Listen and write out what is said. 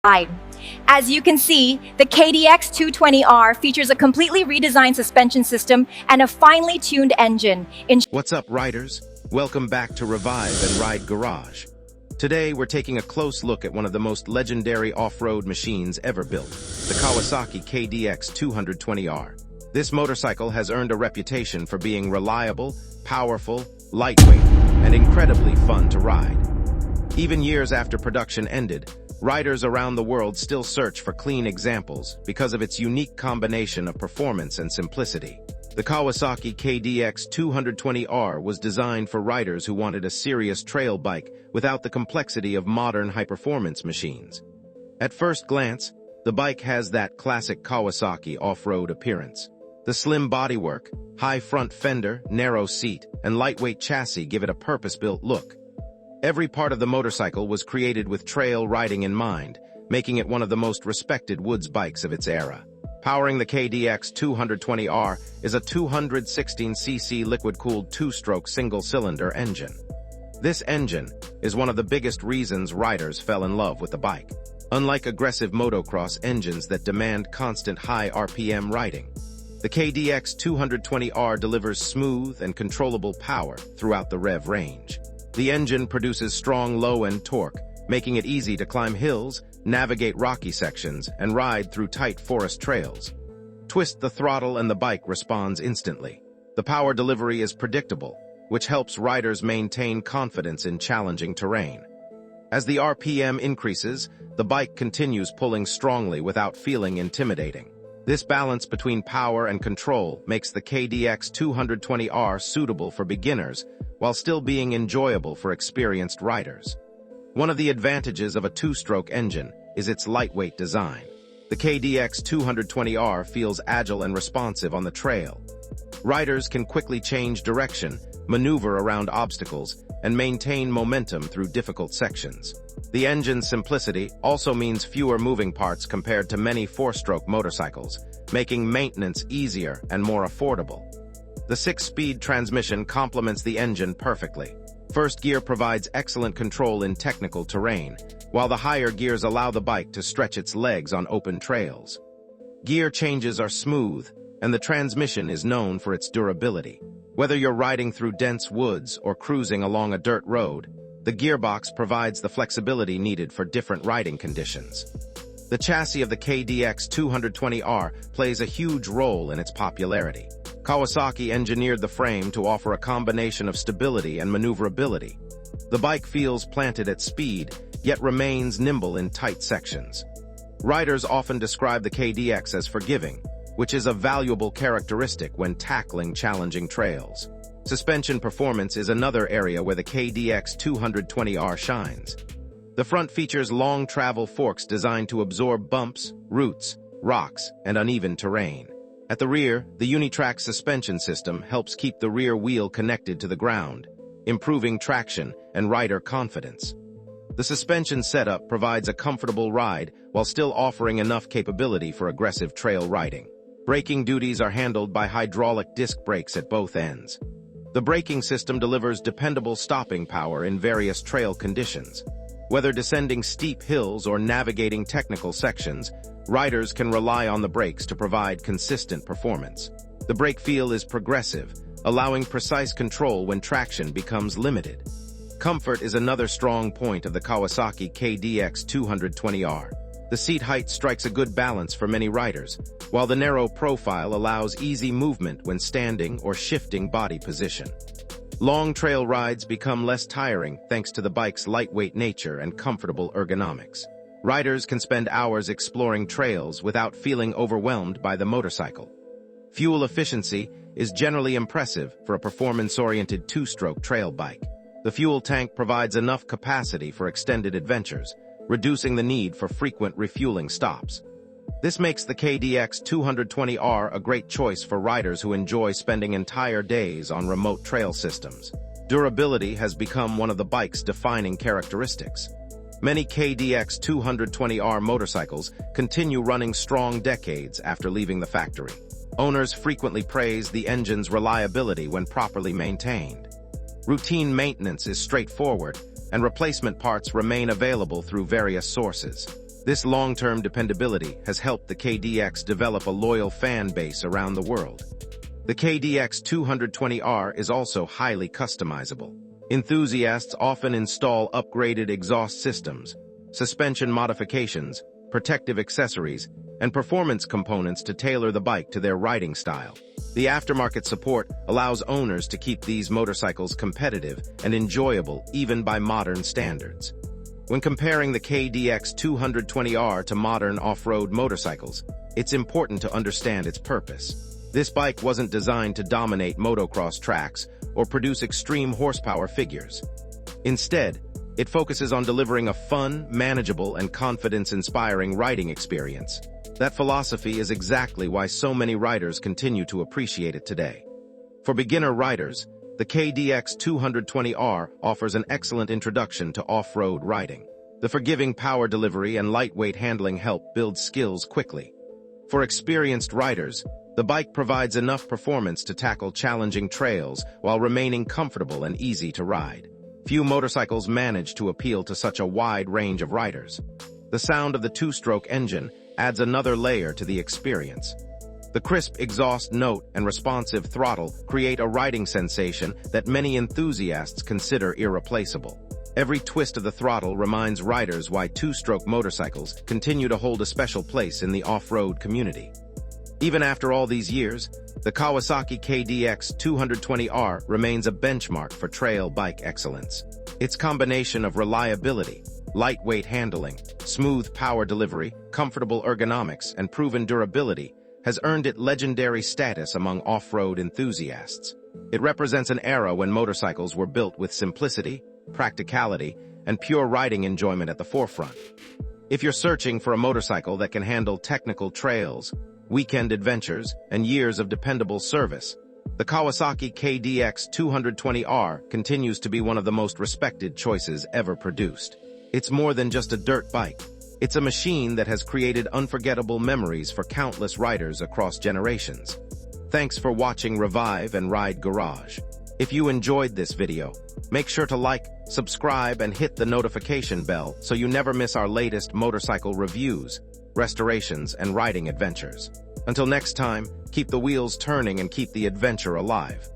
ride. As you can see, the KDX 220R features a completely redesigned suspension system and a finely tuned engine. What's up, riders? Welcome back to Revive and Ride Garage. Today, we're taking a close look at one of the most legendary off-road machines ever built, the Kawasaki KDX 220R. This motorcycle has earned a reputation for being reliable, powerful, lightweight, and incredibly fun to ride. Even years after production ended, riders around the world still search for clean examples because of its unique combination of performance and simplicity. The Kawasaki KDX 220R was designed for riders who wanted a serious trail bike without the complexity of modern high-performance machines. At first glance, the bike has that classic Kawasaki off-road appearance. The slim bodywork, high front fender, narrow seat, and lightweight chassis give it a purpose-built look. Every part of the motorcycle was created with trail riding in mind, making it one of the most respected woods bikes of its era. Powering the KDX 220R is a 216cc liquid-cooled two-stroke single-cylinder engine. This engine is one of the biggest reasons riders fell in love with the bike. Unlike aggressive motocross engines that demand constant high RPM riding, the KDX 220R delivers smooth and controllable power throughout the rev range. The engine produces strong low-end torque, making it easy to climb hills, navigate rocky sections, and ride through tight forest trails. Twist the throttle and the bike responds instantly. The power delivery is predictable, which helps riders maintain confidence in challenging terrain. As the RPM increases, the bike continues pulling strongly without feeling intimidating. This balance between power and control makes the KDX 220R suitable for beginners while still being enjoyable for experienced riders. One of the advantages of a two-stroke engine is its lightweight design. The KDX 220R feels agile and responsive on the trail. Riders can quickly change direction, maneuver around obstacles, and maintain momentum through difficult sections. The engine's simplicity also means fewer moving parts compared to many four-stroke motorcycles, making maintenance easier and more affordable. The 6-speed transmission complements the engine perfectly. First gear provides excellent control in technical terrain, while the higher gears allow the bike to stretch its legs on open trails. Gear changes are smooth, and the transmission is known for its durability. Whether you're riding through dense woods or cruising along a dirt road, the gearbox provides the flexibility needed for different riding conditions. The chassis of the KDX 220R plays a huge role in its popularity. Kawasaki engineered the frame to offer a combination of stability and maneuverability. The bike feels planted at speed, yet remains nimble in tight sections. Riders often describe the KDX as forgiving, which is a valuable characteristic when tackling challenging trails. Suspension performance is another area where the KDX 220R shines. The front features long travel forks designed to absorb bumps, roots, rocks, and uneven terrain. At the rear, the Unitrack suspension system helps keep the rear wheel connected to the ground, improving traction and rider confidence. The suspension setup provides a comfortable ride while still offering enough capability for aggressive trail riding. Braking duties are handled by hydraulic disc brakes at both ends. The braking system delivers dependable stopping power in various trail conditions. Whether descending steep hills or navigating technical sections, riders can rely on the brakes to provide consistent performance. The brake feel is progressive, allowing precise control when traction becomes limited. Comfort is another strong point of the Kawasaki KDX 220R. The seat height strikes a good balance for many riders, while the narrow profile allows easy movement when standing or shifting body position. Long trail rides become less tiring thanks to the bike's lightweight nature and comfortable ergonomics. Riders can spend hours exploring trails without feeling overwhelmed by the motorcycle. Fuel efficiency is generally impressive for a performance-oriented two-stroke trail bike. The fuel tank provides enough capacity for extended adventures, reducing the need for frequent refueling stops. This makes the KDX 220R a great choice for riders who enjoy spending entire days on remote trail systems. Durability has become one of the bike's defining characteristics. Many KDX 220R motorcycles continue running strong decades after leaving the factory. Owners frequently praise the engine's reliability when properly maintained. Routine maintenance is straightforward, and replacement parts remain available through various sources. This long-term dependability has helped the KDX develop a loyal fan base around the world. The KDX 220R is also highly customizable. Enthusiasts often install upgraded exhaust systems, suspension modifications, protective accessories, and performance components to tailor the bike to their riding style. The aftermarket support allows owners to keep these motorcycles competitive and enjoyable even by modern standards. When comparing the KDX 220R to modern off-road motorcycles, it's important to understand its purpose. This bike wasn't designed to dominate motocross tracks or produce extreme horsepower figures. Instead, it focuses on delivering a fun, manageable, and confidence-inspiring riding experience. That philosophy is exactly why so many riders continue to appreciate it today. For beginner riders, the KDX 220R offers an excellent introduction to off-road riding. The forgiving power delivery and lightweight handling help build skills quickly. For experienced riders, the bike provides enough performance to tackle challenging trails while remaining comfortable and easy to ride. Few motorcycles manage to appeal to such a wide range of riders. The sound of the two-stroke engine adds another layer to the experience. The crisp exhaust note and responsive throttle create a riding sensation that many enthusiasts consider irreplaceable. Every twist of the throttle reminds riders why two-stroke motorcycles continue to hold a special place in the off-road community. Even after all these years, the Kawasaki KDX 220R remains a benchmark for trail bike excellence. Its combination of reliability, lightweight handling, smooth power delivery, comfortable ergonomics, and proven durability has earned it legendary status among off-road enthusiasts. It represents an era when motorcycles were built with simplicity, practicality, and pure riding enjoyment at the forefront. If you're searching for a motorcycle that can handle technical trails, weekend adventures, and years of dependable service, the Kawasaki KDX 220R continues to be one of the most respected choices ever produced. It's more than just a dirt bike. It's a machine that has created unforgettable memories for countless riders across generations. Thanks for watching Revive and Ride Garage. If you enjoyed this video, make sure to like, subscribe, and hit the notification bell so you never miss our latest motorcycle reviews, restorations, and riding adventures. Until next time, keep the wheels turning and keep the adventure alive.